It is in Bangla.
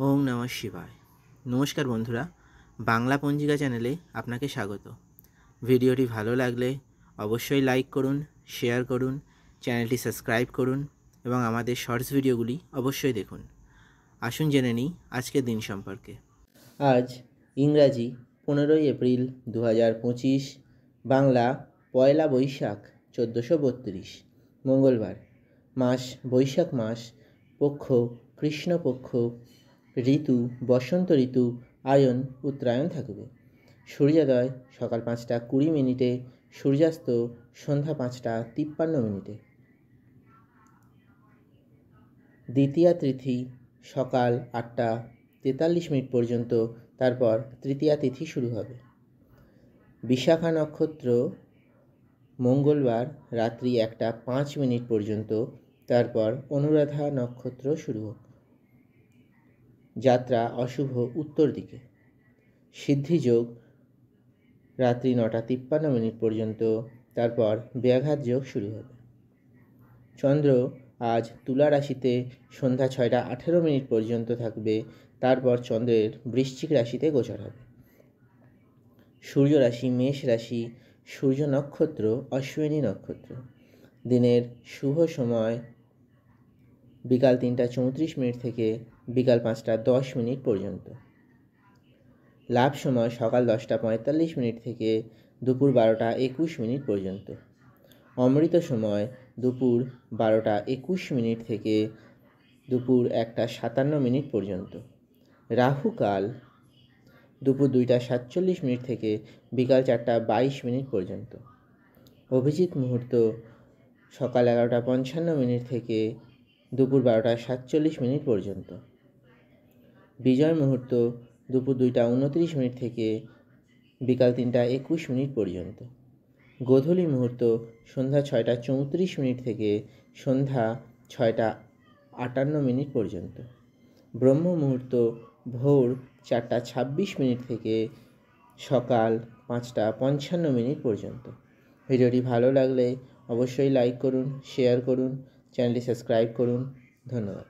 ওম নমঃ শিবায়। নমস্কার বন্ধুরা, বাংলা পঞ্জিকা চ্যানেলে আপনাকে স্বাগত। ভিডিওটি ভালো লাগলে অবশ্যই লাইক করুন, শেয়ার করুন, চ্যানেলটি সাবস্ক্রাইব করুন এবং আমাদের শর্টস ভিডিওগুলি অবশ্যই দেখুন। আসুন জেনে নিই আজকের দিন সম্পর্কে। আজ ইংরাজি 15ই এপ্রিল 2025, বাংলা 1 বৈশাখ 1432, মঙ্গলবার। মাস বৈশাখ মাস, পক্ষ কৃষ্ণপক্ষ, ঋতু বসন্ত ঋতু, আয়ন উত্তরায়ণ থাকবে। সূর্যোদয় সকাল 5টা 20 মিনিটে, সূর্যাস্ত সন্ধ্যা 5টা 53 মিনিটে। দ্বিতীয়া তিথি সকাল 8টা 43 মিনিট পর্যন্ত, তারপর তৃতীয়া তিথি শুরু হবে। বিশাখা নক্ষত্র মঙ্গলবার রাত্রি 1টা 5 মিনিট পর্যন্ত, তারপর অনুরাধা নক্ষত্র শুরু হবে। যাত্রা অশুভ উত্তর দিকে। সিদ্ধিযোগ রাত্রি 9টা 53 মিনিট পর্যন্ত, তারপর ব্যাঘাত যোগ শুরু হবে। চন্দ্র আজ তুলা রাশিতে সন্ধ্যা 6টা 18 মিনিট পর্যন্ত থাকবে, তারপর চন্দ্রের বৃশ্চিক রাশিতে গোচর হবে। সূর্য রাশি মেষ রাশি, সূর্য নক্ষত্র অশ্বিনী নক্ষত্র। দিনের শুভ সময় বিকাল 3টা 34 মিনিট থেকে বিকাল 5টা 10 মিনিট পর্যন্ত। লাভ সময় সকাল 10টা 45 মিনিট থেকে দুপুর 12টা 21 মিনিট পর্যন্ত। অমৃত সময় দুপুর 12টা 21 মিনিট থেকে দুপুর 1টা 57 মিনিট পর্যন্ত। রাহুকাল দুপুর 2টা 47 মিনিট থেকে বিকাল 4টা 22 মিনিট পর্যন্ত। অভিজিৎ মুহূর্ত সকাল 11টা 55 মিনিট থেকে দুপুর 12টা 47 মিনিট পর্যন্ত। বিজয় মুহূর্ত দুপুর 2টা 29 মিনিট থেকে বিকাল 3টা 21 মিনিট পর্যন্ত। গোধূলি মুহূর্ত সন্ধ্যা 6টা 34 মিনিট থেকে সন্ধ্যা 6টা 58 মিনিট পর্যন্ত। ব্রহ্ম মুহূর্ত ভোর 4টা 26 মিনিট থেকে সকাল 5টা 55 মিনিট পর্যন্ত। ভিডিওটি ভালো লাগলে অবশ্যই লাইক করুন, শেয়ার করুন, চ্যানেলটি সাবস্ক্রাইব করুন। ধন্যবাদ।